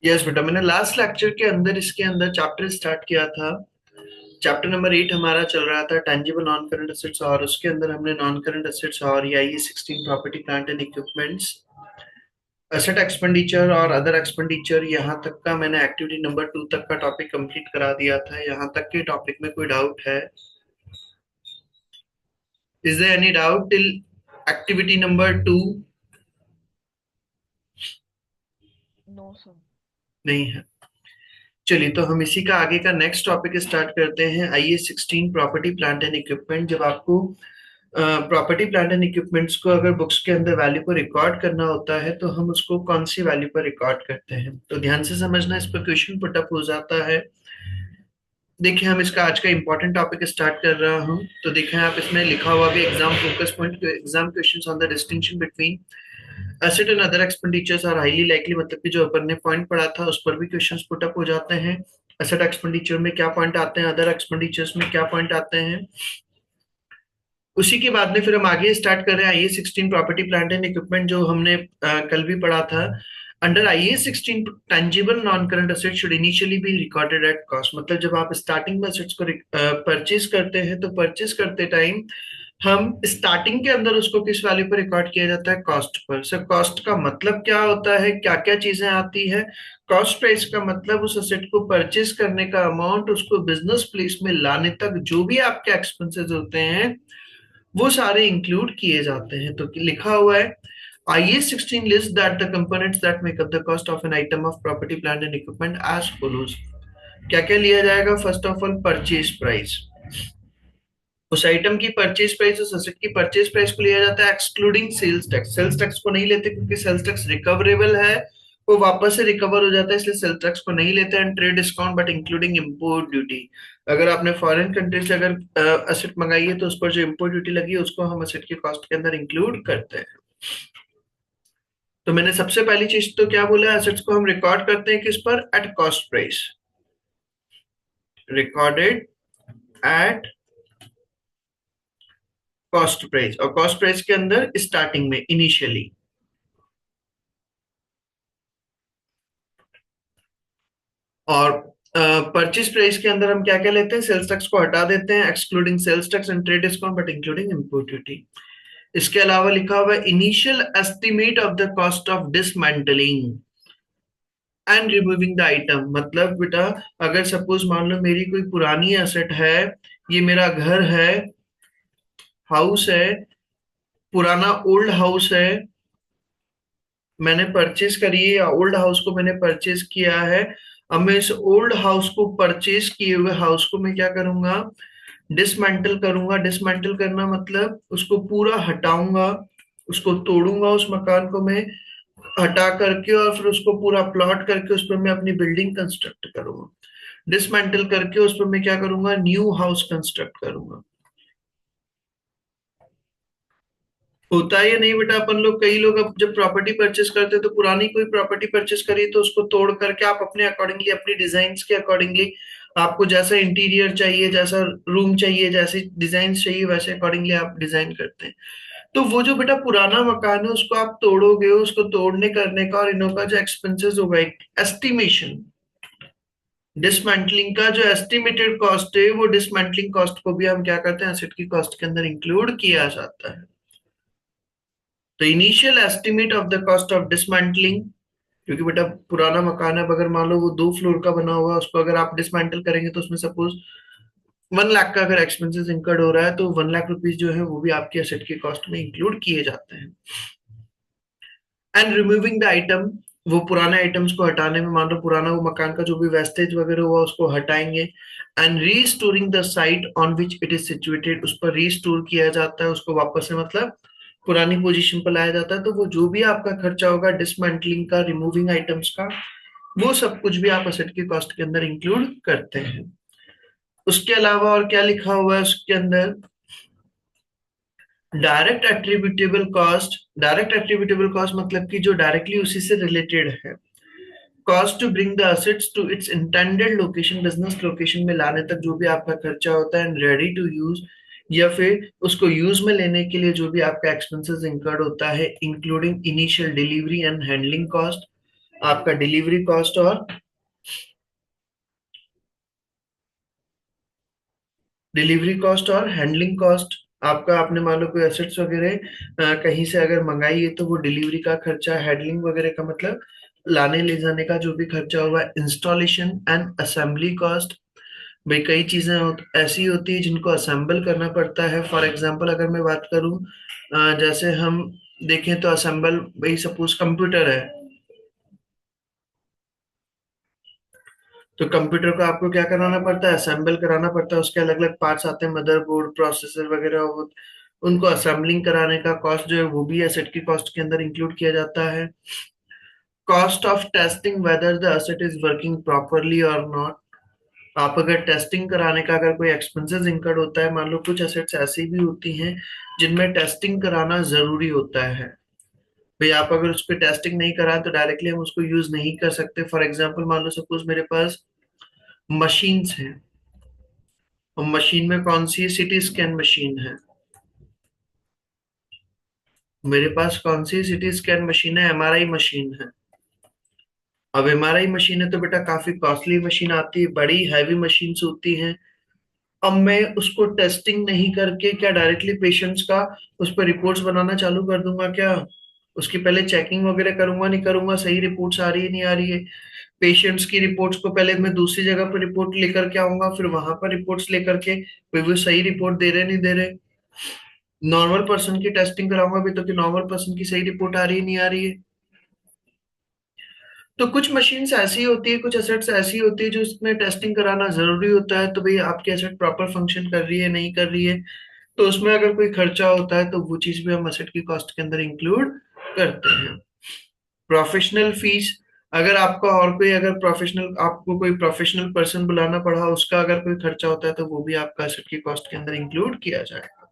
Yes बेटा, मैंने last lecture के अंदर इसके अंदर चैप्टर स्टार्ट किया था। चैप्टर नंबर 8 हमारा चल रहा था टेंजिबल नॉन करंट एसेट्स, और उसके अंदर हमने नॉन करंट एसेट्स और आई 16 property plant and equipments, asset expenditure और अदर एक्सपेंडिचर, यहाँ तक का मैंने एक्टिविटी नंबर 2 तक का टॉपिक कंप्लीट करा दिया था। यहाँ तक के टॉपिक में कोई डाउट है? Is there any doubt till activity number 2? No sir. नहीं है। चलिए, तो हम इसी का आगे का नेक्स्ट टॉपिक स्टार्ट करते हैं। आइए 16 प्रॉपर्टी प्लांट एंड इक्विपमेंट। जब आपको प्रॉपर्टी प्लांट एंड इक्विपमेंट्स को अगर बुक्स के अंदर वैल्यू को रिकॉर्ड करना होता है तो हम उसको कौन सी वैल्यू पर रिकॉर्ड करते हैं? तो ध्यान से समझना, इस पर क्वेश्चन पुटअप हो जाता है। देखिए, हम इसका आज का इंपॉर्टेंट टॉपिक स्टार्ट कर रहा हूँ। तो देखें आप, इसमें लिखा हुआ भी exam focus point, exam questions on the distinction between asset and other expenditures are highly likely, मतलब कि जो अपन ने पॉइंट पढ़ा था उस पर भी क्वेश्चंस पुटअप हो जाते हैं। एसेट एक्सपेंडिचर में क्या पॉइंट आते हैं, अदर एक्सपेंडिचर्स में क्या पॉइंट आते हैं। उसी के बाद में फिर हम आगे स्टार्ट कर रहे हैं आईए 16 प्रॉपर्टी प्लांट एंड इक्विपमेंट, जो हमने कल भी पढ़ा था। अंडर आईए 16 tangible non current asset should initially be recorded at cost. मतलब जब आप स्टार्टिंग में एसेट्स को परचेज करते हैं तो परचेज करते टाइम हम स्टार्टिंग के अंदर उसको किस वैल्यू पर रिकॉर्ड किया जाता है? Cost per. सर, कॉस्ट का मतलब क्या होता है, क्या क्या चीजें आती है? कॉस्ट प्राइस का मतलब उस एसेट को परचेज करने का अमाउंट, उसको बिजनेस प्लेस में लाने तक जो भी आपके एक्सपेंसेस होते हैं वो सारे इंक्लूड किए जाते हैं। तो लिखा हुआ है IA 16 list that the components that make up the cost of an item of property plant and equipment as follows. क्या क्या लिया जाएगा? First of all, purchase price. उस आइटम की परचेज प्राइस, उस एसेट की परचेज प्राइस को लिया जाता है excluding sales tax. Sales tax को नहीं लेते क्योंकि सेल्स टैक्स रिकवरेबल है, वो वापस से रिकवर हो जाता है, इसलिए सेल्स टैक्स को नहीं लेते। And trade discount but including import duty. अगर आपने फॉरेन कंट्री से अगर एसेट मंगाई है तो उस पर जो इम्पोर्ट ड्यूटी लगी है उसको हम एसेट की कॉस्ट के अंदर इंक्लूड करते हैं। तो मैंने सबसे पहली चीज तो क्या बोला, एसेट्स को हम रिकॉर्ड करते हैं किस पर? At cost price. Recorded at cost price, और कॉस्ट प्राइस के अंदर स्टार्टिंग में इनिशियली। और परचेज प्राइस के अंदर हम क्या क्या लेते हैं? सेल्स टैक्स को हटा देते हैं, excluding sales tax and trade discount but including import duty. इसके अलावा लिखा हुआ है initial estimate of the cost of dismantling and removing the item. मतलब बेटा, अगर सपोज मान लो मेरी कोई पुरानी एसेट है, ये मेरा घर है, हाउस है, पुराना ओल्ड हाउस है, मैंने परचेज करी है, या ओल्ड हाउस को मैंने परचेज किया है। अब मैं इस ओल्ड हाउस को, परचेज किए हुए हाउस को मैं क्या करूंगा? डिसमेंटल करूंगा। डिसमेंटल करना मतलब उसको पूरा हटाऊंगा, उसको तोड़ूंगा, उस मकान को मैं हटा करके, और फिर उसको पूरा प्लॉट करके उस पर मैं अपनी बिल्डिंग कंस्ट्रक्ट करूंगा। डिसमेंटल करके उस पर मैं क्या करूंगा? न्यू हाउस कंस्ट्रक्ट करूंगा। होता है या नहीं बेटा? अपन लोग, कई लोग अब जब प्रॉपर्टी परचेस करते हैं तो पुरानी कोई प्रॉपर्टी परचेस करी तो उसको तोड़ करके आप अपने अकॉर्डिंगली, अपनी डिजाइन के अकॉर्डिंगली, आपको जैसा इंटीरियर चाहिए, जैसा रूम चाहिए, जैसे डिजाइन चाहिए, वैसे अकॉर्डिंगली आप डिजाइन करते हैं। तो वो जो बेटा पुराना मकान है उसको आप तोड़ोगे, उसको तोड़ने करने का और इनों का जो एक्सपेंसेस होगा, एस्टिमेशन, डिसमेंटलिंग का जो एस्टिमेटेड कॉस्ट है, वो डिसमेंटलिंग कॉस्ट को भी हम क्या करते हैं? एसेट की कॉस्ट के अंदर इंक्लूड किया जाता है। तो initial estimate of the cost of dismantling, क्योंकि बेटा पुराना मकान है, अब अगर मान लो वो 2 फ्लोर का बना हुआ है, उसको अगर आप डिसमेंटल करेंगे तो उसमें सपोज 1 लाख का अगर एक्सपेंसेस इंकर्ड हो रहा है तो 1 लाख रुपीज जो है वो भी आपके एसेट की कॉस्ट में इंक्लूड किए जाते हैं। एंड रिमूविंग द आइटम, वो पुराने आइटम्स को हटाने में, मान लो पुराना वो मकान का जो भी वेस्टेज वगैरह हुआ उसको हटाएंगे। And restoring the site on which it is situated, उस पर रीस्टोर किया जाता है, उसको वापस से मतलब पुरानी पोजीशन पर लाया जाता है। तो वो जो भी आपका खर्चा होगा डिसमेंटलिंग का, रिमूविंग आइटम्स का, वो सब कुछ भी आप असेट की कॉस्ट के अंदर इंक्लूड करते हैं। उसके अलावा और क्या लिखा हुआ है उसके अंदर? Direct attributable cost. Direct attributable cost मतलब कि जो डायरेक्टली उसी से रिलेटेड है। Cost to bring the assets to its intended location, business location में लाने तक जो भी आपका खर्चा होता है, एंड रेडी टू यूज, या फिर उसको यूज में लेने के लिए जो भी आपका एक्सपेंसेस इंकर्ड होता है, including initial delivery and handling cost, आपका डिलीवरी कॉस्ट और हैंडलिंग कॉस्ट। आपका आपने मान लो कोई एसेट्स वगैरह कहीं से अगर मंगाई है तो वो डिलीवरी का खर्चा, हैंडलिंग वगैरह का मतलब लाने ले जाने का जो भी खर्चा हुआ, इंस्टॉलेशन एंड असेंबली कॉस्ट। भाई कई चीजें ऐसी होती है जिनको असेंबल करना पड़ता है। फॉर एग्जांपल अगर मैं बात करूं, जैसे हम देखें तो असेंबल, भाई सपोज कंप्यूटर है, तो कंप्यूटर को आपको क्या कराना पड़ता है, असेंबल कराना पड़ता है। उसके अलग अलग पार्ट्स आते हैं, मदरबोर्ड, प्रोसेसर वगैरह, उनको असेंबलिंग कराने का कॉस्ट जो है वो भी एसेट की कॉस्ट के अंदर इंक्लूड किया जाता है। Cost of testing whether the asset is working properly और नॉट। आप अगर टेस्टिंग कराने का अगर कोई एक्सपेंसेस इंकर्ड होता है, मान लो कुछ एसेट्स ऐसी भी होती हैं जिनमें टेस्टिंग कराना जरूरी होता है। भाई आप अगर उस पर टेस्टिंग नहीं कराएं तो डायरेक्टली हम उसको यूज नहीं कर सकते। फॉर एग्जांपल मान लो सपोज मेरे पास मशीन्स हैं, और मशीन में कौन सी सिटी स्कैन मशीन है, मेरे पास कौन सी सिटी स्कैन मशीन है, एमआरआई मशीन है। अब एमआरआई मशीन है तो बेटा काफी कॉस्टली मशीन आती है, बड़ी हैवी मशीन्स होती हैं। अब मैं उसको टेस्टिंग नहीं करके क्या डायरेक्टली पेशेंट्स का उस पर रिपोर्ट्स बनाना चालू कर दूंगा क्या? उसकी पहले चेकिंग वगैरह करूंगा नहीं करूंगा, सही रिपोर्ट्स आ रही है नहीं आ रही है। पेशेंट्स की रिपोर्ट्स को पहले मैं दूसरी जगह पर रिपोर्ट लेकर के आऊंगा, फिर वहां पर रिपोर्ट्स लेकर के भाई वो सही रिपोर्ट दे रहे नहीं दे रहे। नॉर्मल पर्सन की टेस्टिंग कराऊंगा भी तो कि नॉर्मल पर्सन की सही रिपोर्ट आ रही है नहीं आ रही है। तो कुछ मशीन्स ऐसी होती है, कुछ एसेट्स ऐसी होती है जो इसमें टेस्टिंग कराना जरूरी होता है। तो भाई आपकी एसेट प्रॉपर फंक्शन कर रही है नहीं कर रही है, तो उसमें अगर कोई खर्चा होता है तो वो चीज भी हम एसेट की कॉस्ट के अंदर इंक्लूड करते हैं। प्रोफेशनल फीस, अगर आपका और कोई अगर प्रोफेशनल आपको कोई प्रोफेशनल पर्सन बुलाना पड़ा, उसका अगर कोई खर्चा होता है तो वो भी आपका एसेट की कॉस्ट के अंदर इंक्लूड किया जाएगा।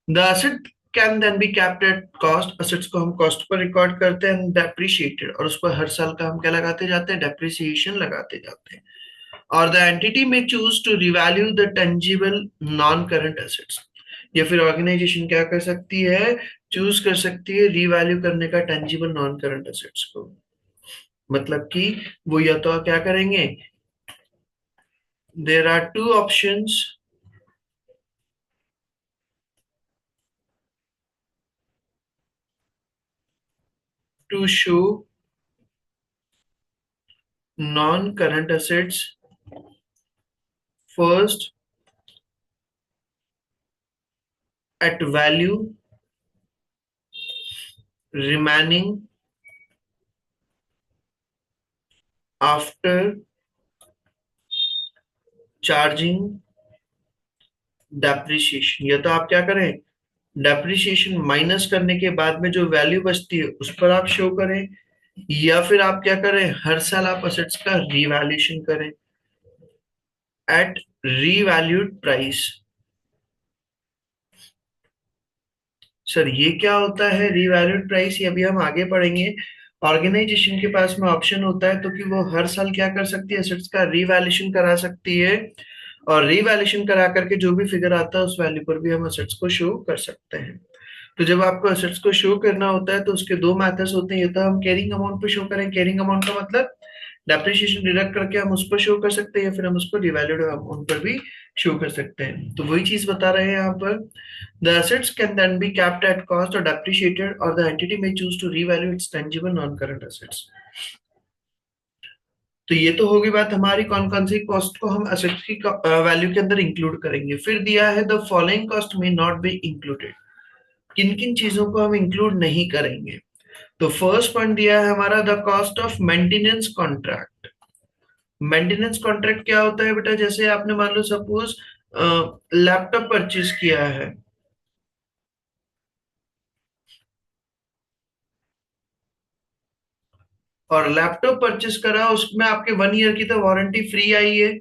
The asset can then be capped at cost. Assets को हम कॉस्ट पर रिकॉर्ड करते हैं, डेप्रिशिएटेड, और उस पर हर साल का हम क्या लगाते जाते हैं, डेप्रिसिएशन लगाते जाते हैं। और the entity may choose to revalue the tangible non current assets, या फिर ऑर्गेनाइजेशन क्या कर सकती है, चूज कर सकती है रिवैल्यू करने का टेंजिबल नॉन करंट एसेट्स को। मतलब कि वो या तो क्या करेंगे, there are two options to show non current assets. First, at value remaining after charging depreciation. या तो आप क्या करें, डेप्रिसिएशन माइनस करने के बाद में जो वैल्यू बचती है उस पर आप शो करें, या फिर आप क्या करें, हर साल आप असेट्स का रीवैल्यूएशन करें एट रीवैल्यूड प्राइस। सर ये क्या होता है रीवैल्यूड प्राइस, ये अभी हम आगे पढ़ेंगे। ऑर्गेनाइजेशन के पास में ऑप्शन होता है तो कि वो हर साल क्या कर सकती है, एसेट्स का रीवैल्यूएशन करा सकती है, और रीवैल्यूएशन करा करके जो भी फिगर आता है उस वैल्यू पर भी हम एसेट्स को शो कर सकते हैं। तो जब आपको एसेट्स को शो करना होता है तो उसके दो मेथड्स होते हैं, या तो हम कैरिंग अमाउंट पे शो करें, कैरिंग अमाउंट का मतलब डेप्रिसिएशन डिडक्ट करके हम उस पर शो कर सकते हैं, या फिर हम उसको डिवैल्यूड अमाउंट पर भी शो कर सकते हैं। तो वही चीज बता रहे हैं यहाँ पर, the assets can then be capped at cost और डेप्रिशिएटेड, और the entity may choose to revalue its tangible non current assets। तो ये तो होगी बात हमारी कौन कौन सी कॉस्ट को हम एसेट्स की वैल्यू के अंदर इंक्लूड करेंगे। फिर दिया है द फॉलोइंग कॉस्ट में नॉट बी इंक्लूडेड, किन किन चीजों को हम इंक्लूड नहीं करेंगे। तो फर्स्ट पॉइंट दिया है हमारा the cost of maintenance contract. Maintenance contract क्या होता है बेटा, जैसे आपने मान लो सपोज लैपटॉप परचेज किया है, और लैपटॉप परचेज करा, उसमें आपके 1 ईयर की तो वारंटी फ्री आई है।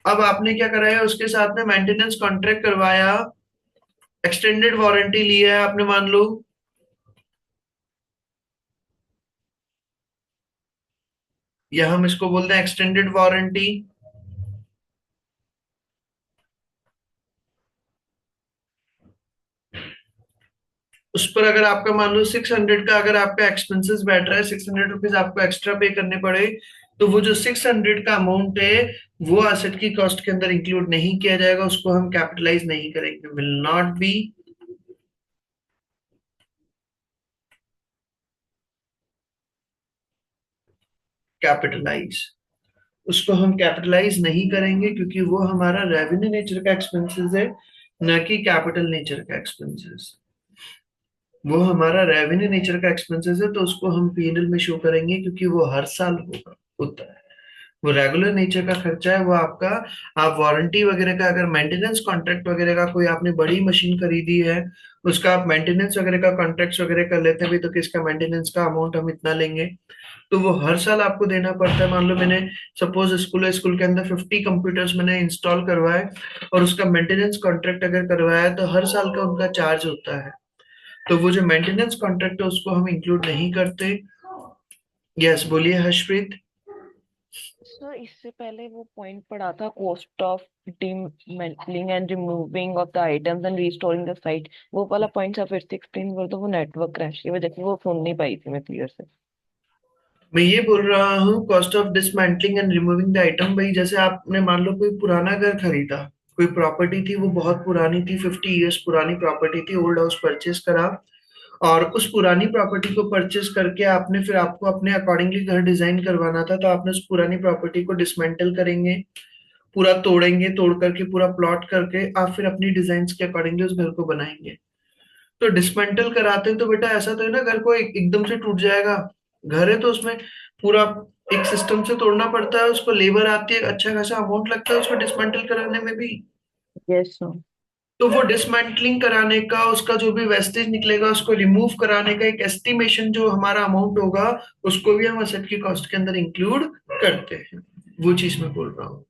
अब आपने क्या कराया, उसके साथ में मेंटेनेंस कॉन्ट्रैक्ट करवाया, एक्सटेंडेड वारंटी लिया है आपने मान लो, या हम इसको बोलते हैं एक्सटेंडेड वारंटी। उस पर अगर आपका मान लो 600 का अगर आपका एक्सपेंसेस बैठ रहा है, 600 रुपीज आपको एक्स्ट्रा पे करने पड़े, तो वो जो 600 का अमाउंट है वो एसेट की कॉस्ट के अंदर इंक्लूड नहीं किया जाएगा, उसको हम कैपिटलाइज नहीं करेंगे, विल नॉट बी कैपिटलाइज। उसको हम कैपिटलाइज नहीं करेंगे क्योंकि वो हमारा रेवेन्यू नेचर का एक्सपेंसेस है, न कि कैपिटल नेचर का एक्सपेंसेस। वो हमारा रेवेन्यू नेचर का एक्सपेंसेस है तो उसको हम पीएनएल में शो करेंगे क्योंकि वो हर साल होगा, होता है। वो रेगुलर नेचर का खर्चा है वो आपका। आप वारंटी वगैरह का, अगर मेंटेनेंस कॉन्ट्रैक्ट वगैरह का, कोई आपने बड़ी मशीन खरीदी है, उसका आप मेंटेनेंस वगैरह का कॉन्ट्रैक्ट वगैरह कर लेते हैं भी, तो किसका मेंटेनेंस का अमाउंट हम इतना लेंगे, तो वो हर साल आपको देना पड़ता है। मान लो मैंने सपोज स्कूल के अंदर 50 कंप्यूटर्स मैंने इंस्टॉल करवाए और उसका मेंटेनेंस कॉन्ट्रैक्ट अगर करवाया है, तो हर साल का उनका चार्ज होता है। तो वो जो मेंटेनेंस कॉन्ट्रैक्ट है उसको हम इंक्लूड नहीं करते। यस, बोलिए हर्षप्रीत। सर इससे पहले वो पॉइंट पढ़ा था, cost of dismantling and removing of the items and restoring the site. वो वाला पॉइंट आप फिर से एक्सप्लेन कर दो, वो नेटवर्क क्रैश की वजह से वो सुन नहीं पाई थी मैं क्लियर से। मैं ये बोल रहा हूँ cost of dismantling and removing the item, भाई जैसे आपने मान लो कोई पुराना घर खरीदा, कोई प्रॉपर्टी थी वो बहुत पुरानी थी, 50 ईयर्स पुरानी प्रॉपर्टी थी, ओल्ड हाउस परचेज करा, और उस पुरानी प्रॉपर्टी को परचेज करके आपने फिर आपको अपने अकॉर्डिंगली घर डिजाइन करवाना था, तो आपने उस पुरानी प्रॉपर्टी को डिसमेंटल करेंगे, पूरा तोड़ेंगे, तोड़ करके पूरा प्लॉट करके आप फिर अपनी डिजाइन के अकॉर्डिंगली उस घर को बनाएंगे। तो डिसमेंटल कराते हैं तो बेटा ऐसा तो है ना, घर को एकदम से टूट जाएगा। घर है तो उसमें पूरा एक सिस्टम से तोड़ना पड़ता है, उसको लेबर आती है, अच्छा खासा अमाउंट लगता है उसको डिसमेंटल कराने में भी। Yes sir. तो वो डिसमेंटलिंग कराने का, उसका जो भी वेस्टेज निकलेगा उसको रिमूव कराने का एक एस्टिमेशन जो हमारा अमाउंट होगा, उसको भी हम असेट की कॉस्ट के अंदर इंक्लूड करते हैं। वो चीज मैं बोल रहा हूँ,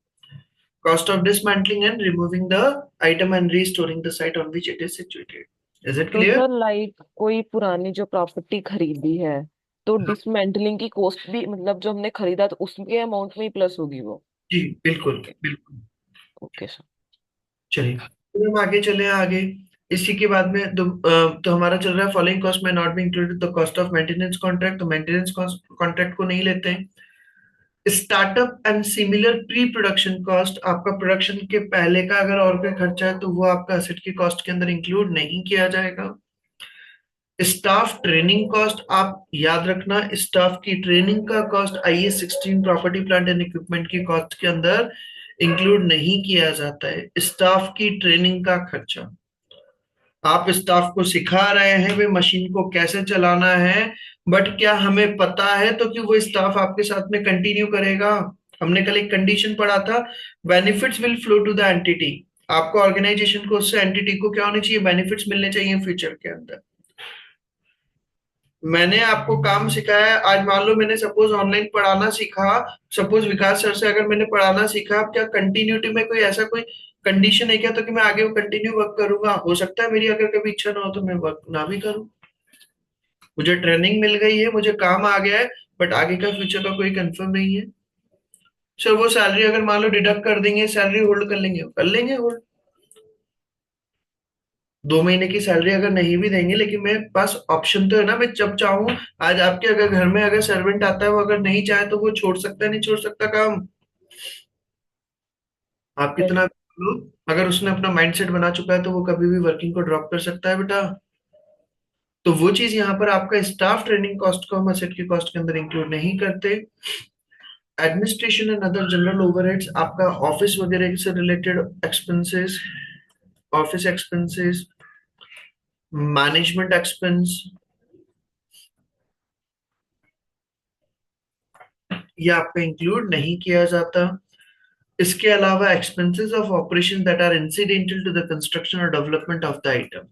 cost of dismantling and removing the item and restoring the site on which it is situated. Is it तो क्लियर? सर लाइक कोई पुरानी जो प्रॉपर्टी खरीदी है, तो डिसमेंटलिंग की कॉस्ट भी मतलब जो हमने खरीदा तो उसके अमाउंट में ही प्लस होगी वो। जी बिल्कुल बिल्कुल। Okay sir. चलिए फिर हम आगे चले आगे। इसी के बाद में तो हमारा चल रहा है फॉलोइंग कॉस्ट में not be included the cost of maintenance contract, तो मेंटेनेंस कॉन्ट्रैक्ट को नहीं लेते हैं। Startup and similar pre production cost, आपका प्रोडक्शन के पहले का अगर और कोई खर्चा है तो वो आपका एसेट की कॉस्ट के अंदर इंक्लूड नहीं किया जाएगा। स्टाफ ट्रेनिंग कॉस्ट, आप याद रखना स्टाफ की ट्रेनिंग का cost IS 16 property plant and equipment की कॉस्ट के अंदर इंक्लूड नहीं किया जाता है। स्टाफ की ट्रेनिंग का खर्चा, आप स्टाफ को सिखा रहे हैं वे मशीन को कैसे चलाना है, बट क्या हमें पता है तो कि वो स्टाफ आपके साथ में कंटिन्यू करेगा? हमने कल एक कंडीशन पढ़ा था, benefits will flow to the entity. आपको ऑर्गेनाइजेशन को, उससे एंटिटी को क्या होनी चाहिए, बेनिफिट्स मिलने चाहिए फ्यूचर के अंदर। मैंने आपको काम सिखाया, आज मान लो मैंने सपोज ऑनलाइन पढ़ाना सीखा, सपोज विकास सर से अगर मैंने पढ़ाना सीखा, अब क्या कंटिन्यूटी में कोई ऐसा कोई कंडीशन है क्या तो कि मैं आगे वो कंटिन्यू वर्क करूंगा? हो सकता है मेरी अगर कभी इच्छा ना हो तो मैं वर्क ना भी करूं। मुझे ट्रेनिंग मिल गई है, मुझे काम आ गया है, बट आगे का फ्यूचर का कोई कंफर्म नहीं है। सर वो सैलरी अगर मान लो डिडक्ट कर देंगे, सैलरी होल्ड कर लेंगे होल्ड। 2 महीने की सैलरी अगर नहीं भी देंगे, लेकिन मेरे पास ऑप्शन तो है ना, मैं जब चाहूँ। आज आपके अगर घर में अगर सर्वेंट आता है, वो अगर नहीं चाहे तो वो छोड़ सकता है, नहीं छोड़ सकता काम। आप यस। कितना भी लो, अगर उसने अपना माइंडसेट बना चुका है तो वो कभी भी वर्किंग को ड्रॉप कर सकता है बेटा। तो वो चीज यहाँ पर आपका स्टाफ ट्रेनिंग कॉस्ट को हम असेट की कॉस्ट के अंदर इंक्लूड नहीं करते। Administration and other general overheads, आपका ऑफिस वगैरह से related expenses, office expenses, management expense, ये आपका इंक्लूड नहीं किया जाता। इसके अलावा expenses of operation that are incidental to the construction और डेवलपमेंट ऑफ द आइटम,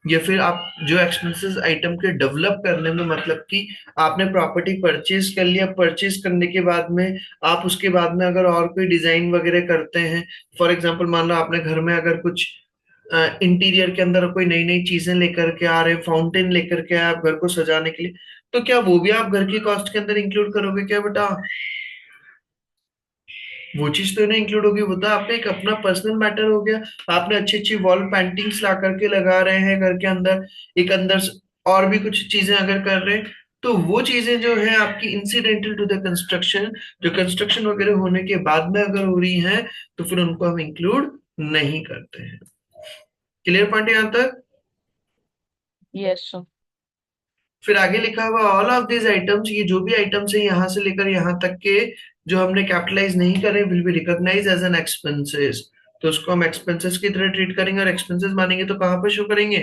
या फिर आप जो एक्सपेंसेस आइटम के डेवलप करने में, मतलब कि आपने प्रॉपर्टी परचेज कर लिया, परचेज करने के बाद में आप उसके बाद में अगर और कोई डिजाइन वगैरह करते हैं, फॉर एग्जांपल मान लो आपने घर में अगर कुछ इंटीरियर के अंदर कोई नई नई चीजें लेकर के आ रहे हैं, फाउंटेन लेकर के आए आप घर को सजाने के लिए, तो क्या वो भी आप घर की कॉस्ट के अंदर इंक्लूड करोगे क्या बेटा? वो चीज तो नहीं इंक्लूड होगी, वो तो आपका एक अपना पर्सनल मैटर हो गया। आपने अच्छी अच्छी वॉल पेंटिंग्स ला करके लगा रहे हैं घर के अंदर, एक अंदर और भी कुछ चीजें अगर कर रहे हैं, तो वो चीजें जो है आपकी इंसिडेंटल टू द कंस्ट्रक्शन, जो कंस्ट्रक्शन वगैरह होने के बाद में अगर हो रही हैं, तो फिर उनको हम इंक्लूड नहीं करते हैं। क्लियर पॉइंट यहां तक? Yes sir. फिर आगे लिखा हुआ ऑल ऑफ दिस आइटम्स, ये जो भी आइटम्स है यहां से लेकर यहां तक के जो हमने कैपिटलाइज नहीं करे will be recognise as an expenses. तो उसको हम एक्सपेंसेस की तरह ट्रीट करेंगे, और एक्सपेंसेस मानेंगे तो कहां पर शो करेंगे?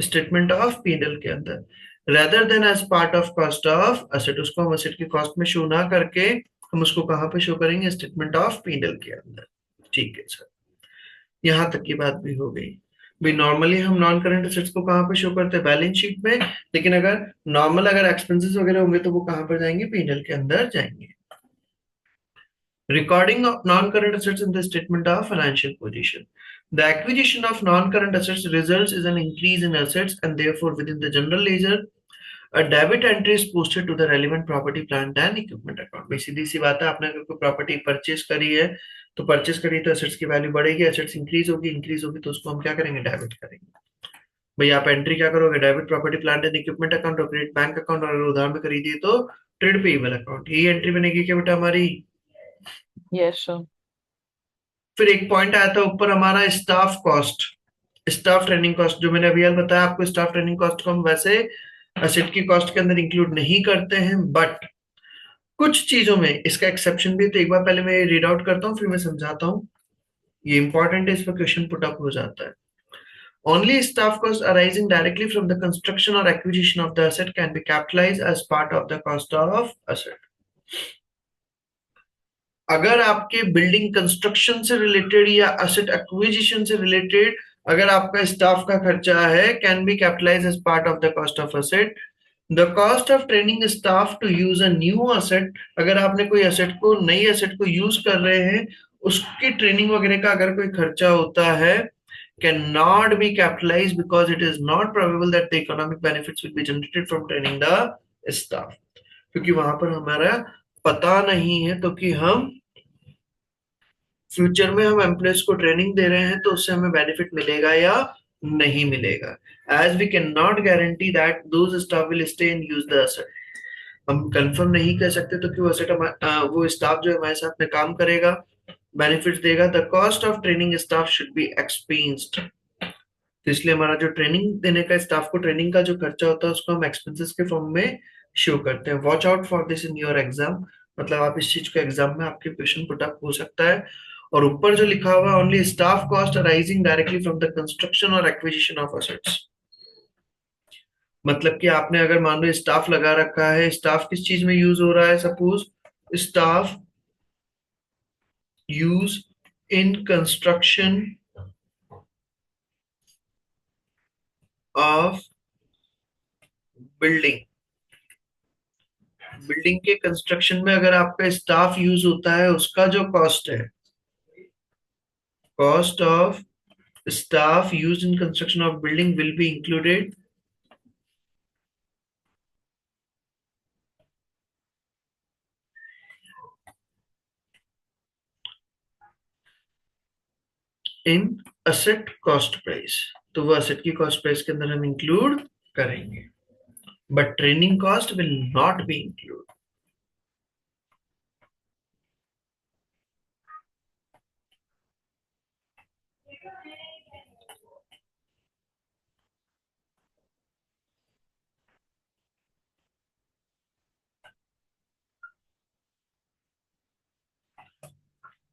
स्टेटमेंट ऑफ पीएनएल के अंदर, rather than as part of cost of asset. उसको हम असेट की कॉस्ट में शो ना करके हम उसको कहां पे शो करेंगे? स्टेटमेंट ऑफ पीएनएल के अंदर। ठीक है सर, यहां तक की बात भी हो गई। भाई नॉर्मली हम नॉन करंट एसेट्स को कहां पे शो करते हैं? बैलेंस शीट में। लेकिन अगर नॉर्मल अगर एक्सपेंसेस वगैरह होंगे तो वो कहां पर जाएंगे? पीएनएल के अंदर जाएंगे। Recording of non-current assets in the statement of financial position. The acquisition of non-current assets results is an increase in assets, and therefore within the general ledger, a debit entry is posted to the relevant property, plant and equipment account. भाई सीधी सी बात है, आपने अगर कोई property purchase करी है, तो purchase करी तो एसेट्स की वैल्यू बढ़ेगी, एसेट्स इंक्रीज होगी तो उसको हम क्या करेंगे? डेबिट करेंगे। भाई आप एंट्री क्या करोगे? Debit property plant and equipment account और क्रेडिट बैंक अकाउंट, और अगर उधार में खरीदी तो ट्रेड पेएबल अकाउंट। यही एंट्री बनेगी क्या बेटा हमारी? Yes sir. फिर एक पॉइंट आया था ऊपर हमारा, staff cost, staff training cost. जो मैंने अभी यार बताया आपको, स्टाफ ट्रेनिंग कॉस्ट को हम वैसे एसेट की कॉस्ट के अंदर इंक्लूड नहीं करते हैं, बट कुछ चीजों में इसका एक्सेप्शन भी है। तो एक बार पहले मैं रीड आउट करता हूँ, फिर मैं समझाता हूँ। ये इंपॉर्टेंट है, इस पर क्वेश्चन पुट अप हो जाता है। Only staff costs arising directly from the construction or acquisition of the asset can be capitalized as part of the cost of asset. अगर आपके बिल्डिंग कंस्ट्रक्शन से रिलेटेड या एसेट एक्विजिशन से related अगर आपका स्टाफ का खर्चा है, can be capitalise as part of the cost of asset. The cost of training staff to use a new asset, अगर आपने कोई एसेट को, नई एसेट को यूज कर रहे हैं, उसकी ट्रेनिंग वगैरह का अगर कोई खर्चा होता है, can not be capitalise because it is not probable that the economic benefits will be generated from training the staff. क्योंकि वहां पर हमारा पता नहीं है, तो कि हम फ्यूचर में हम एम्प्लॉयज को ट्रेनिंग दे रहे हैं तो उससे हमें बेनिफिट मिलेगा या नहीं मिलेगा। As we can not guarantee that those staff will stay and use the asset. हम कंफर्म नहीं कर सकते तो कि वो एसेट, वो स्टाफ जो हमारे साथ में काम करेगा, बेनिफिट देगा। The cost of training staff should be expensed. तो इसलिए हमारा जो ट्रेनिंग देने का, स्टाफ को ट्रेनिंग का जो खर्चा होता है उसको हम एक्सपेंसेस के फॉर्म में शो करते हैं। Watch out for this in your exam. मतलब आप इस चीज को एग्जाम में आपके क्वेश्चन पुट अप हो सकता है। और ऊपर जो लिखा हुआ है, only staff cost arising directly from the construction और एक्विजिशन ऑफ असेट्स। मतलब कि आपने अगर मान लो स्टाफ लगा रखा है, स्टाफ किस चीज में यूज हो रहा है? Suppose staff use in construction of building. Building के कंस्ट्रक्शन में अगर आपका स्टाफ यूज होता है, उसका जो कॉस्ट है, cost of staff used in construction of building will be included in asset cost price। तो वो asset की cost price के अंदर हम include करेंगे, but training cost will not be included।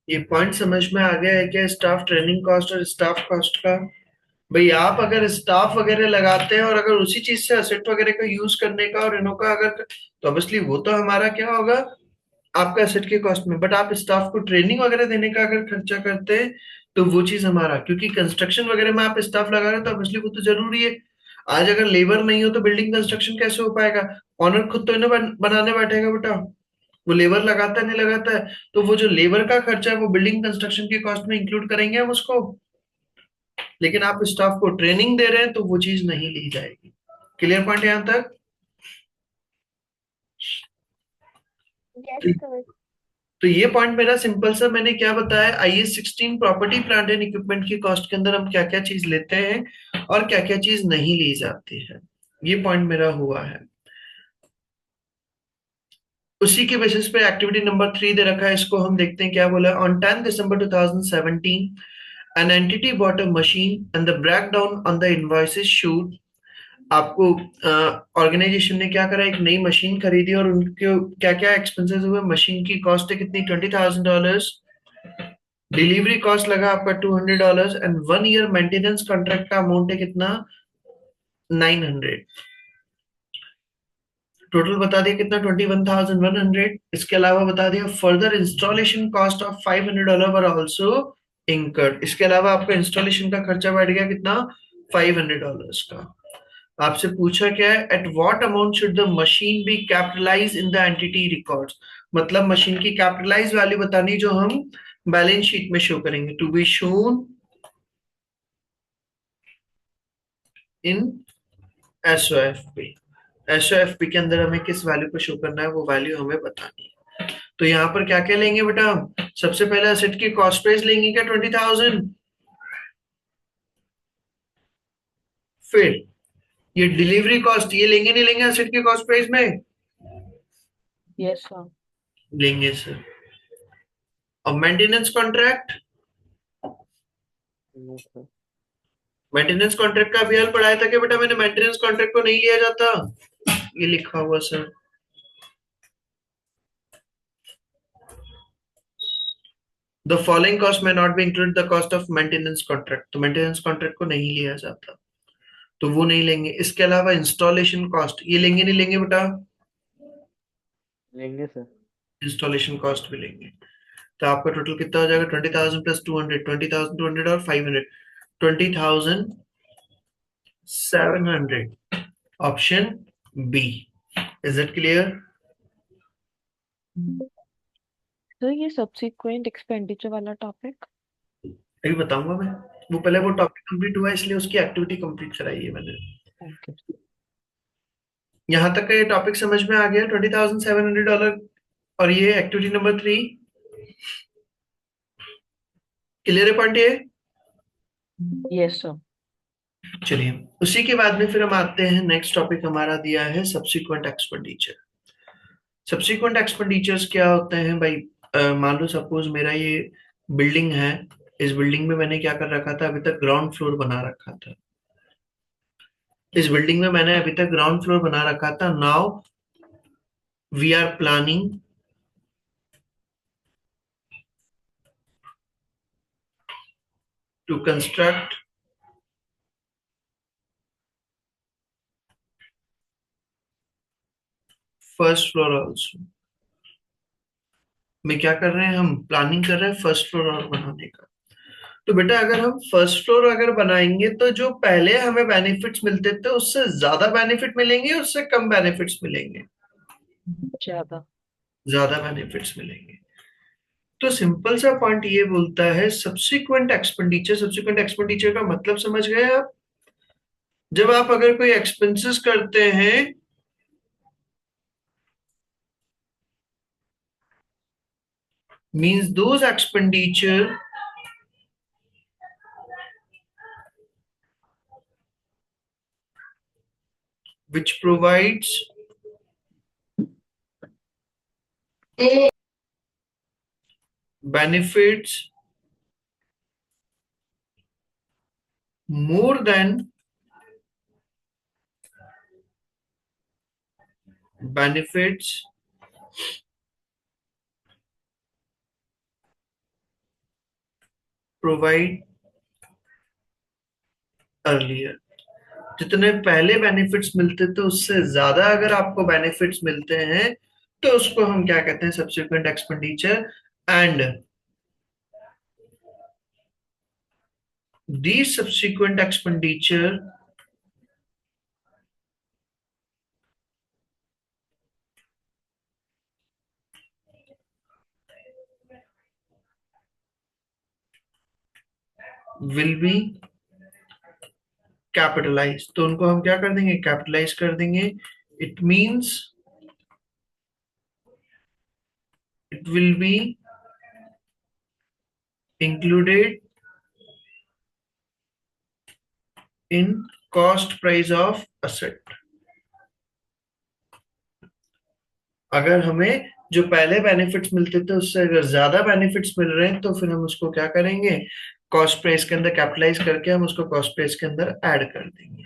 ये पॉइंट समझ में आ गया है क्या? स्टाफ ट्रेनिंग कॉस्ट और स्टाफ कॉस्ट का। भाई आप अगर स्टाफ वगैरह लगाते हैं और अगर उसी चीज से असेट वगैरह का यूज करने का और इनों का अगर, तो ऑब्वियसली वो तो हमारा क्या होगा? आपका एसेट के कॉस्ट में। बट आप स्टाफ को ट्रेनिंग वगैरह देने का अगर खर्चा करते हैं, तो वो चीज हमारा, क्योंकि कंस्ट्रक्शन वगैरह में आप स्टाफ लगा रहे हो तो ऑब्वियसली वो तो जरूरी है। आज अगर लेबर नहीं हो तो बिल्डिंग कंस्ट्रक्शन कैसे हो पाएगा? ऑनर खुद तो इन्हें बनाने बैठेगा बेटा, वो लेबर लगाता है नहीं लगाता है। तो वो जो लेबर का खर्चा है वो बिल्डिंग कंस्ट्रक्शन की कॉस्ट में इंक्लूड करेंगे हम उसको। लेकिन आप स्टाफ को ट्रेनिंग दे रहे हैं तो वो चीज नहीं ली जाएगी। क्लियर पॉइंट यहां तक? Yes sir. तो ये पॉइंट मेरा सिंपल सा मैंने क्या बताया, IS 16 property plant and equipment की कॉस्ट के अंदर हम क्या क्या चीज लेते हैं और क्या क्या चीज नहीं ली जाती है, ये पॉइंट मेरा हुआ है। उसी के बेसिस पे एक्टिविटी नंबर 3 दे रखा है, इसको हम देखते हैं क्या बोला। On 10 December 2017 an entity bought a machine and the breakdown on the invoices showed, आपको ऑर्गेनाइजेशन ने क्या करा, एक नई मशीन खरीदी और उनके क्या क्या एक्सपेंसेस हुए। मशीन की कॉस्ट है कितनी, $20,000। डिलीवरी कॉस्ट लगा आपका $200 एंड 1 ईयर मेंटेनेंस कॉन्ट्रैक्ट का अमाउंट है कितना, 900। टोटल बता दिया कितना, 21,100। इसके अलावा बता दिया further installation cost of $500 were also incurred. इसके अलावा आपका इंस्टॉलेशन का खर्चा बैठ गया कितना, $500 का। आपसे पूछा क्या है, at what amount should the machine be capitalise in the entity records, मतलब मशीन की कैपिटलाइज वैल्यू बतानी जो हम बैलेंस शीट में शो करेंगे। To be shown in SOFP, SOFP के अंदर हमें किस वैल्यू को शो करना है वो वैल्यू हमें बतानी है। तो यहाँ पर क्या क्या लेंगे बेटा, सबसे पहले एसेट की कॉस्ट प्राइस लेंगे क्या, 20,000। फिर ये डिलीवरी कॉस्ट ये लेंगे नहीं लेंगे एसेट की कॉस्ट प्राइस में, यस सर। लेंगे सर। और मेंटेनेंस कॉन्ट्रैक्ट, मेंटेनेंस कॉन्ट्रैक्ट का अभी हाल पढ़ाया था कि बेटा मैंने, मेंटेनेंस कॉन्ट्रैक्ट को नहीं लिया जाता, ये लिखा हुआ सर। द फॉलोइंग कॉस्ट में not be include the cost of maintenance contract, तो मेंटेनेंस कॉन्ट्रैक्ट को नहीं लिया जाता, तो वो नहीं लेंगे। इसके अलावा इंस्टॉलेशन कॉस्ट ये लेंगे नहीं लेंगे बेटा, लेंगे सर। इंस्टॉलेशन कॉस्ट भी लेंगे। तो आपका टोटल कितना हो जाएगा, 20,000 प्लस 200, 20,200 और 500, 20,700। Option B. Is it clear? तो ये सब्सिक्वेंट एक्सपेंडिचर वाला टॉपिक। अभी बताऊंगा मैं, वो पहले वो टॉपिक कंप्लीट हुआ इसलिए उसकी एक्टिविटी कंप्लीट कराई है मैंने। ओके। यहां तक का ये टॉपिक समझ में आ गया, $20,700 और ये एक्टिविटी नंबर 3 क्लियर है पॉइंट ये। Yes sir. चलिए उसी के बाद में फिर हम आते हैं, नेक्स्ट टॉपिक हमारा दिया है सब्सिक्वेंट एक्सपेंडिचर। सब्सिक्वेंट एक्सपेंडिचर्स क्या होते हैं भाई, मान लो सपोज मेरा ये बिल्डिंग है, इस बिल्डिंग में मैंने क्या कर रखा था, अभी तक ग्राउंड फ्लोर बना रखा था। इस बिल्डिंग में मैंने अभी तक ग्राउंड फ्लोर बना रखा था। Now we are planning to construct first floor also. में क्या कर रहे हैं, हम प्लानिंग कर रहे हैं फर्स्ट फ्लोर और बनाने का। तो बेटा अगर हम फर्स्ट फ्लोर अगर बनाएंगे तो जो पहले हमें बेनिफिट्स मिलते थे उससे ज्यादा बेनिफिट मिलेंगे, उससे कम बेनिफिट्स मिलेंगे, ज्यादा। ज्यादा बेनिफिट्स मिलेंगे। तो सिंपल सा पॉइंट ये बोलता है सब्सिक्वेंट एक्सपेंडिचर। सब्सिक्वेंट एक्सपेंडिचर का मतलब समझ गए आप, जब आप अगर कोई एक्सपेंसेस करते हैं means those expenditure which provides benefits more than benefits provide earlier। जितने पहले बेनिफिट्स मिलते थे उससे ज्यादा अगर आपको बेनिफिट्स मिलते हैं तो उसको हम क्या कहते हैं, subsequent expenditure. And the subsequent expenditure will be capitalise, तो उनको हम क्या कर देंगे, कैपिटलाइज कर देंगे। It means it will be included in cost price of asset। अगर हमें जो पहले बेनिफिट्स मिलते थे उससे अगर ज्यादा बेनिफिट्स मिल रहे हैं तो फिर हम उसको क्या करेंगे, कॉस्ट प्राइस के अंदर कैपिटलाइज करके हम उसको कॉस्ट प्राइस के अंदर ऐड कर देंगे।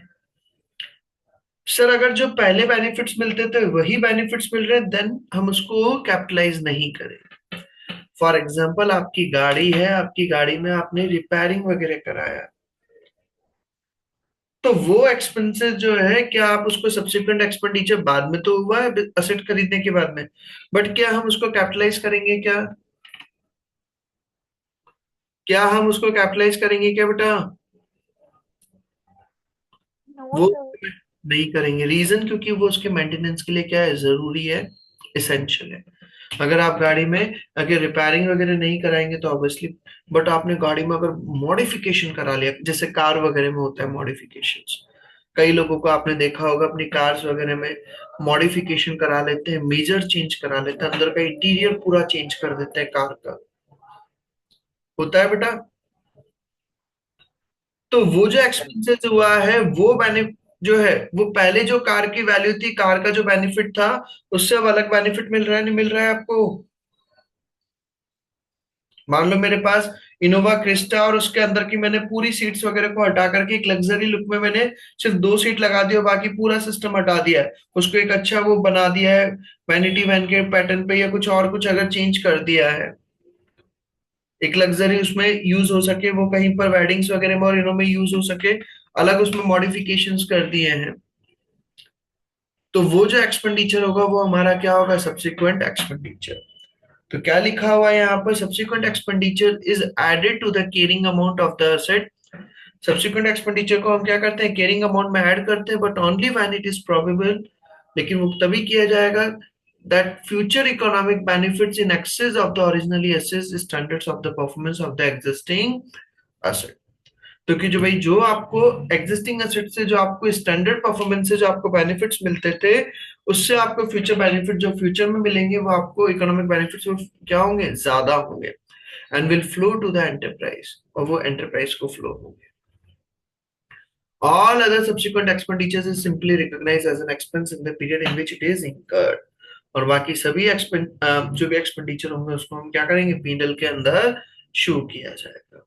सर अगर जो पहले बेनिफिट्स मिलते थे वही बेनिफिट्स मिल रहे हैं देन हम उसको कैपिटलाइज नहीं करें। फॉर एग्जाम्पल आपकी गाड़ी है, आपकी गाड़ी में आपने रिपेयरिंग वगैरह कराया, तो वो एक्सपेंसेस जो है क्या आप उसको सब्सिक्वेंट एक्सपेंडिचर बाद में तो हुआ है असेट खरीदने के बाद में, बट क्या हम उसको कैपिटलाइज करेंगे क्या? क्या हम उसको कैपिटलाइज करेंगे क्या बेटा? नो वो सर। नहीं करेंगे। रीजन क्योंकि वो उसके मेंटेनेंस के लिए क्या है, जरूरी है, इसेंशियल है। अगर आप गाड़ी में अगर रिपेयरिंग वगैरह नहीं कराएंगे तो ऑब्वियसली, बट आपने गाड़ी में अगर मॉडिफिकेशन करा लिया, जैसे कार वगैरह में होता है मॉडिफिकेशंस, कई लोगों को आपने देखा होगा अपनी कार्स वगैरह में मॉडिफिकेशन करा लेते हैं, मेजर चेंज करा लेते हैं, अंदर का इंटीरियर पूरा चेंज कर देते हैं कार का, होता है बेटा। तो वो जो एक्सपेंसेस हुआ है वो बेनिफिट जो है, वो पहले जो कार की वैल्यू थी, कार का जो बेनिफिट था, उससे अब अलग बेनिफिट मिल रहा है नहीं मिल रहा है आपको? मान लो मेरे पास इनोवा क्रिस्टा और उसके अंदर की मैंने पूरी सीट्स वगैरह को हटा करके एक लग्जरी लुक में मैंने सिर्फ 2 सीट लगा दी और बाकी पूरा सिस्टम हटा दिया है, उसको एक अच्छा वो बना दिया है वैनिटी वैन के पैटर्न पे, या कुछ और कुछ अगर चेंज कर दिया है, एक लग्जरी उसमें यूज हो सके, वो कहीं पर वेडिंग्स वगैरह में और इनों में यूज हो सके, अलग उसमें मॉडिफिकेशंस कर दिए हैं, तो वो जो एक्सपेंडिचर होगा वो हमारा क्या होगा, सब्सिक्वेंट एक्सपेंडिचर। तो क्या लिखा हुआ है यहाँ पर, subsequent expenditure is added to the carrying amount of the asset. Subsequent expenditure को हम क्या करते हैं, केयरिंग अमाउंट में ऐड करते हैं, but only when it is probable, लेकिन वो तभी किया जाएगा that future economic benefits in excess of the originally assessed standards of the performance of the existing asset। तो कि जो भाई जो आपको एग्जिस्टिंग एसेट से जो आपको स्टैंडर्ड परफॉर्मेंस से जो आपको बेनिफिट्स मिलते थे, उससे आपको फ्यूचर बेनिफिट जो फ्यूचर में मिलेंगे वो आपको इकोनॉमिक बेनिफिट्स क्या होंगे, ज्यादा होंगे, and will flow to the enterprise, और वो एंटरप्राइज को फ्लो होंगे। All other subsequent expenditures is simply recognized as an expense in the period in which it is incurred। और बाकी सभी जो भी एक्सपेंडिचर होंगे उसको हम क्या करेंगे, पीएनएल के अंदर शो किया जाएगा।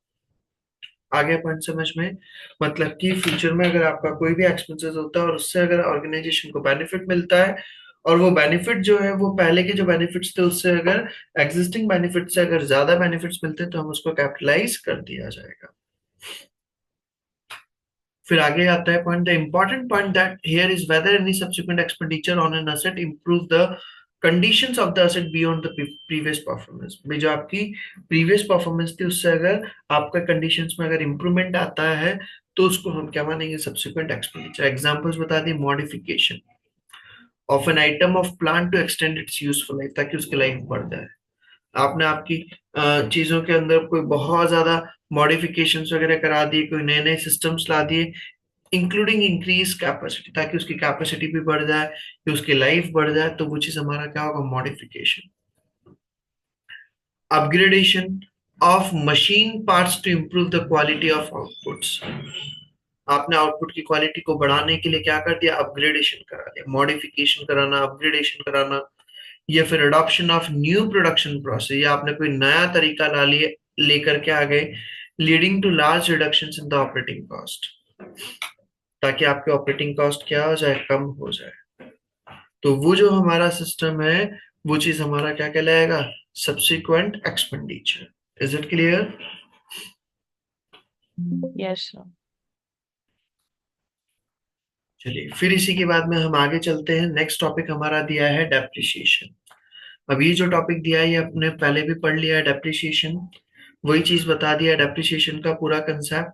आगे पॉइंट समझ में, मतलब कि फ्यूचर में अगर आपका कोई भी एक्सपेंसेस होता है और उससे अगर ऑर्गेनाइजेशन को बेनिफिट मिलता है, और वो बेनिफिट जो है वो पहले के जो बेनिफिट्स थे उससे अगर एग्जिस्टिंग बेनिफिट से अगर ज्यादा बेनिफिट्स मिलते हैं तो हम उसको कैपिटलाइज कर दिया जाएगा। फिर आगे आता है point, the important point that here is whether any subsequent expenditure on an asset improve the conditions of the asset beyond the previous performance. भाई जो आपकी प्रीवियस परफॉर्मेंस थी उससे अगर आपका कंडीशंस में अगर इंप्रूवमेंट आता है तो उसको हम क्या मानेंगे, सब्सिक्वेंट एक्सपेंडिचर। एग्जांपल्स बता दी, modification of an item of plant to extend its useful life, ताकि उसकी लाइफ बढ़ जाए। आपने आपकी चीजों के अंदर कोई बहुत ज्यादा मॉडिफिकेशंस वगैरह करा दिए, कोई नए नए सिस्टम्स ला दिए, इंक्लूडिंग इंक्रीज कैपेसिटी, ताकि उसकी कैपेसिटी भी बढ़ जाए, कि उसकी लाइफ बढ़ जाए, तो वो चीज हमारा क्या होगा, modification. Upgradation of machine parts to improve the quality of outputs. आपने आउटपुट की क्वालिटी को बढ़ाने के लिए क्या कर दिया, अपग्रेडेशन करा दिया, मॉडिफिकेशन कराना, अपग्रेडेशन कराना। या फिर adoption of new production process, या आपने कोई नया तरीका ला लिया, लेकर के आ गए, leading to large reduction in the operating cost, ताकि आपके ऑपरेटिंग कॉस्ट क्या हो जाए, कम हो जाए। तो वो जो हमारा सिस्टम है वो चीज हमारा क्या कहलाएगा, subsequent expenditure. Is it clear? Yes sir. चलिए फिर इसी के बाद में हम आगे चलते हैं। नेक्स्ट टॉपिक हमारा दिया है डेप्रिसिएशन। अब ये जो टॉपिक दिया है ये अपने पहले भी पढ़ लिया है, डेप्रिसिएशन, वही चीज बता दिया, डेप्रिसिएशन का पूरा कंसेप्ट।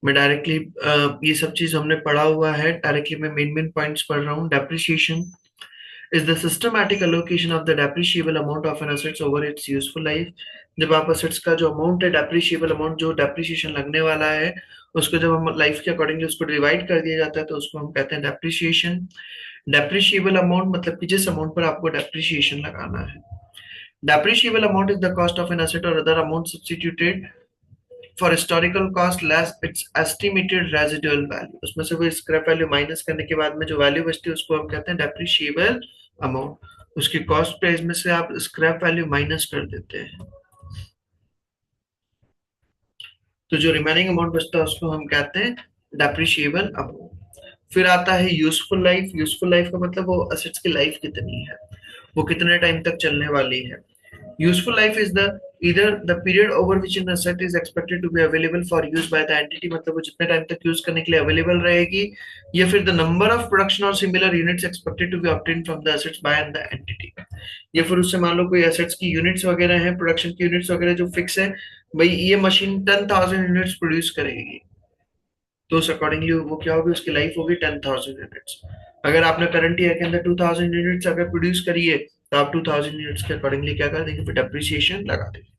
मैं डायरेक्टली ये सब चीज हमने पढ़ा हुआ है, डायरेक्टली मैं मेन मेन पॉइंट्स पढ़ रहा हूँ। Depreciation is the systematic allocation of the depreciable amount of an assets over its useful life। जब आप assets का जो अमाउंट है, depreciable अमाउंट जो depreciation लगने वाला है, उसको जब हम लाइफ के अकॉर्डिंगली उसको डिवाइड कर दिया जाता है तो उसको हम कहते हैं depreciation। depreciable अमाउंट मतलब कि जिस अमाउंट पर आपको depreciation लगाना है, Depreciable amount is the cost of an asset or other amount substituted for historical cost less its estimated residual value. उसमें से वो स्क्रैप वैल्यू माइनस करने के बाद में जो वैल्यू बचती है उसको हम कहते हैं डेप्रिशिएबल अमाउंट। उसकी कॉस्ट प्राइस में से आप स्क्रैप वैल्यू माइनस कर देते हैं, तो जो रिमेनिंग अमाउंट बचता है उसको हम कहते हैं डेप्रिशिएबल अमाउंट। फिर आता है यूजफुल लाइफ। यूजफुल लाइफ का मतलब वो असेट्स की लाइफ कितनी है, वो कितने टाइम तक चलने वाली है। Useful life is the either the period over which an asset is expected to be available for use by the entity, मतलब वो जितने टाइम तक यूज करने के लिए अवेलेबल रहेगी, या फिर द नंबर ऑफ प्रोडक्शन और similar units expected to be obtained from the assets by the entity, या फिर उससे मान लो कोई एसेट्स की यूनिट्स वगैरह हैं, प्रोडक्शन की यूनिट्स वगैरह जो फिक्स है, भाई ये मशीन 10,000 यूनिट्स प्रोड्यूस करेगी, तो उस अकॉर्डिंगली वो क्या होगी, उसकी लाइफ होगी 10,000 यूनिट्स। अगर आपने करंट ईयर के अंदर 2,000 यूनिट्स अगर प्रोड्यूस करी है, तो आप 2,000 यूनिट्स के अकॉर्डिंगली क्या कर देंगे, फिर डेप्रिसिएशन लगा देंगे।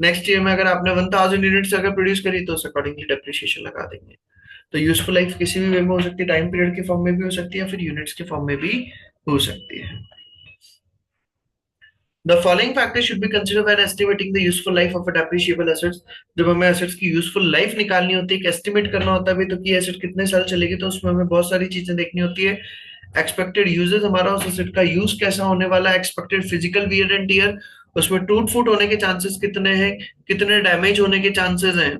नेक्स्ट ईयर में अगर आपने 1,000 यूनिट्स अगर प्रोड्यूस करी, तो उस अकॉर्डिंगली डेप्रिसिएशन लगा देंगे। तो यूजफुल लाइफ किसी भी वे में हो सकती है, टाइम पीरियड के फॉर्म में भी हो सकती है, फिर यूनिट्स के फॉर्म में भी हो सकती है। The following factors should be considered when estimating the useful life of a depreciable assets। जब हमें assets की useful life निकालनी होती है, एक estimate करना होता है भी, तो कि asset कितने साल चलेगी, तो उसमें हमें बहुत सारी चीजें देखनी होती है। एक्सपेक्टेड यूजेस, हमारा उस asset का यूज कैसा होने वाला है। Expected physical wear and tear, उसमें टूट फूट होने के चांसेस कितने हैं, कितने डैमेज होने के चांसेस हैं।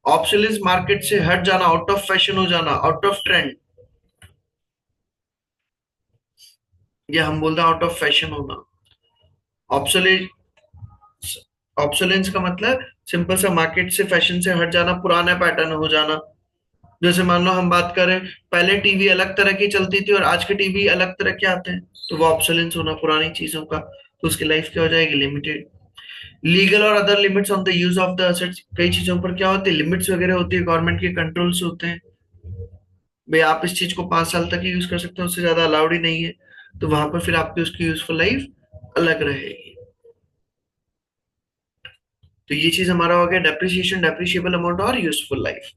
ऑब्सोलेंस, मार्केट से हट जाना, आउट ऑफ फैशन हो जाना, आउट ऑफ ट्रेंड, या हम बोलते हैं आउट ऑफ फैशन होना। ऑब्सोलेट, ऑब्सोलेंस का मतलब सिंपल सा मार्केट से, फैशन से हट जाना, पुराना पैटर्न हो जाना। जैसे मान लो हम बात करें, पहले टीवी अलग तरह की चलती थी और आज के टीवी अलग तरह के आते हैं, तो वो ऑब्सोलेंस होना पुरानी चीजों का, तो उसकी लाइफ क्या हो जाएगी, लिमिटेड। लीगल और other limits on the use of the assets, कई चीजों पर क्या होती है, लिमिट्स वगैरह होती है, गवर्नमेंट के कंट्रोल्स होते हैं, भाई आप इस चीज को 5 साल तक ही यूज कर सकते हो, उससे ज्यादा अलाउड ही नहीं है, तो वहां पर फिर आपकी उसकी यूजफुल लाइफ अलग रहेगी। तो ये चीज हमारा हो गया डेप्रिसिएशन, डेप्रिशिएबल अमाउंट और useful life.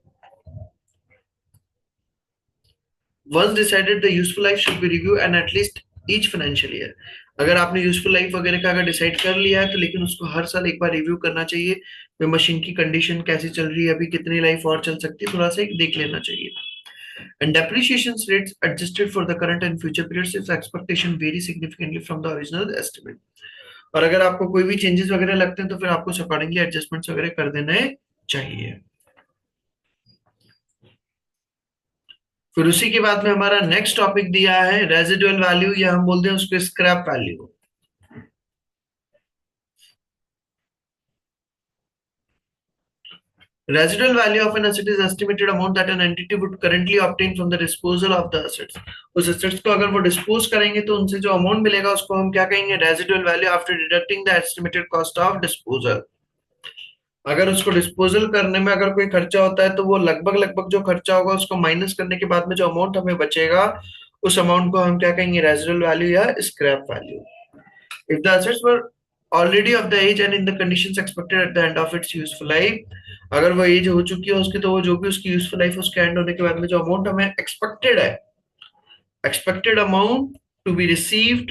Once decided the useful life should be review and at least each financial year. अगर आपने यूजफुल लाइफ वगैरह का अगर डिसाइड कर लिया है, तो लेकिन उसको हर साल एक बार रिव्यू करना चाहिए, तो मशीन की कंडीशन कैसी चल रही है, अभी कितनी लाइफ और चल सकती है, थोड़ा सा देख लेना चाहिए। And depreciation rates adjusted for the current and future periods if the expectation vary significantly from the original estimate। और अगर आपको कोई भी चेंजेस वगैरह लगते हैं, तो फिर आपको अकॉर्डिंगली एडजस्टमेंट्स वगैरह कर देने चाहिए। फिर उसी के बाद में हमारा नेक्स्ट टॉपिक दिया है रेजिडुअल वैल्यू, या हम बोलते हैं उसको scrap value. Residual value of an asset is estimated amount that an entity would currently obtain from the disposal of the assets। उस assets को अगर वो डिस्पोज करेंगे, तो उनसे जो अमाउंट मिलेगा उसको हम क्या कहेंगे, residual value after deducting the estimated cost of disposal. अगर उसको डिस्पोजल करने में अगर कोई खर्चा होता है, तो वो लगभग लगभग जो खर्चा होगा उसको माइनस करने के बाद में जो अमाउंट हमें बचेगा, उस अमाउंट को हम क्या कहेंगे, रेजिडुअल वैल्यू या scrap value. If the assets were already of the age and in the conditions expected at the end of its useful life, अगर वो एज हो चुकी है उसकी, तो वो जो भी उसकी यूजफुल लाइफ उसके एंड होने के बाद में जो अमाउंट हमें एक्सपेक्टेड है, expected amount to be received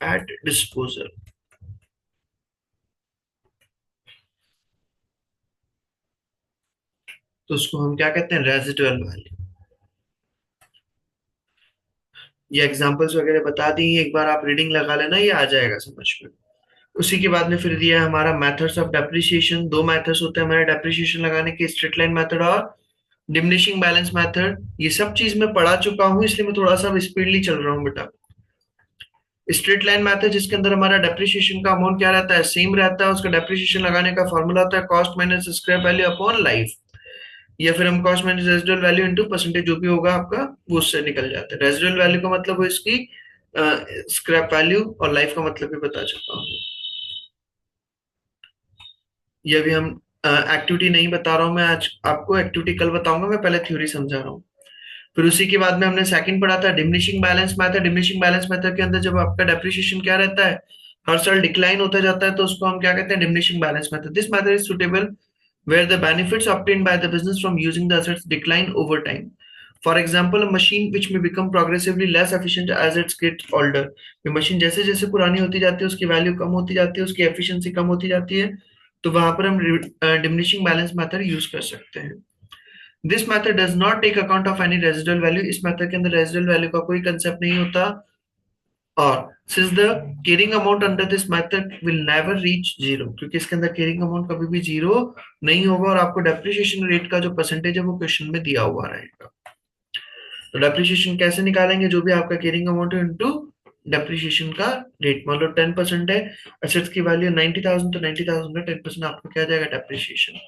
at disposal, तो उसको हम क्या कहते हैं, रेजिडुअल वैल्यू। ये एग्जांपल्स वगैरह बता दी, एक बार आप रीडिंग लगा लेना, ये आ जाएगा समझ में। उसी के बाद में फिर दिया है हमारा मेथड्स ऑफ डेप्रिसिएशन। दो मेथड्स होते हैं हमारे डेप्रिसिएशन लगाने के, स्ट्रेट लाइन मेथड और डिमिनिशिंग बैलेंस मेथड। ये सब चीज मैं पढ़ा चुका हूँ, इसलिए मैं थोड़ा सा स्पीडली चल रहा हूँ बेटा। स्ट्रेट लाइन मेथड जिसके अंदर हमारा डेप्रिसिएशन का अमाउंट क्या रहता है, सेम रहता है, उसका डेप्रिसिएशन लगाने का फॉर्मूला होता है cost minus scrap value upon life, या फिर हम cost minus residual value into percentage जो भी होगा आपका, वो उससे निकल जाता है। रेजिडुअल वैल्यू का मतलब वो इसकी स्क्रैप वैल्यू, और लाइफ का मतलब भी बता चुका हूँ। ये भी हम एक्टिविटी नहीं बता रहा हूँ मैं आज आपको, एक्टिविटी कल बताऊंगा, मैं पहले थ्योरी समझा रहा हूँ। फिर उसी के बाद में हमने सेकंड पढ़ा था diminishing balance method. Diminishing balance method के अंदर जब आपका डेप्रिसिएशन क्या रहता है, हर साल डिक्लाइन होता जाता है, तो उसको हम क्या कहते हैं, diminishing balance method. This method is suitable where the benefits obtained by the business from using the assets decline over time. For example, a machine which may become progressively less efficient as it gets older. ये machine जैसे जैसे पुरानी होती जाती है उसकी value कम होती जाती है, उसकी एफिशिएंसी कम होती जाती है, तो वहां पर हम डिमिनिशिंग बैलेंस मेथड यूज कर सकते हैं. This method does not take account of any residual value. इस मेथड के अंदर रेजिडुअल वैल्यू का कोई कंसेप्ट नहीं होता. और since the carrying amount under this method will never reach zero, क्योंकि इसके अंदर carrying amount कभी भी जीरो नहीं होगा और आपको डेप्रिसिएशन रेट का जो परसेंटेज है वो क्वेश्चन में दिया हुआ रहेगा. तो डेप्रिसिएशन कैसे निकालेंगे? जो भी आपका कैरिंग अमाउंट है इनटू डेप्रिसिएशन का रेट. मान लो 10% है, एसेट्स की वैल्यू 90,000, तो 90,000 का 10% आपको क्या जाएगा? डेप्रिसिएशन.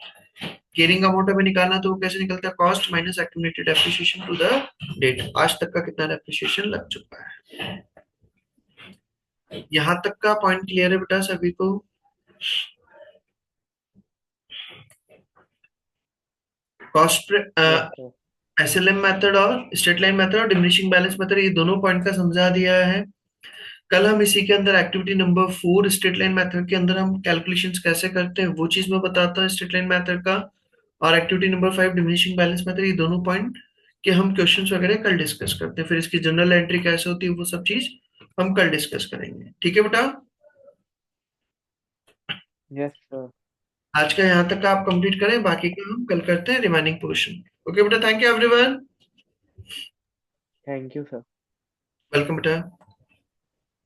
कैरिंग अमाउंट हमें निकालना, तो वो कैसे निकलता है? Cost minus accumulated depreciation to the date. आज तक का कितना डेप्रिसिएशन लग चुका है. यहां तक का पॉइंट क्लियर है बेटा सभी को? Cost yes sir. SLM method और स्ट्रेट लाइन मेथड और डिमिनिशिंग बैलेंस मेथड, ये दोनों पॉइंट का समझा दिया है. कल हम इसी के अंदर activity number 4 straight line method के अंदर हम कैलकुलेशंस कैसे करते हैं वो चीज मैं बताता हूँ स्ट्रेट लाइन मेथड का. और activity number 5 diminishing balance method, ये दोनों पॉइंट के हम क्वेश्चंस वगैरह कल डिस्कस करते हैं. फिर इसकी जनरल एंट्री कैसे होती है वो सब चीज हम कल डिस्कस करेंगे. ठीक है बेटा? Yes sir. आज का यहाँ तक का आप कंप्लीट करें, बाकी का हम कल करते हैं रिमाइनिंग पोर्शन. ओके बेटा, thank you everyone. Thank you sir. Welcome बेटा.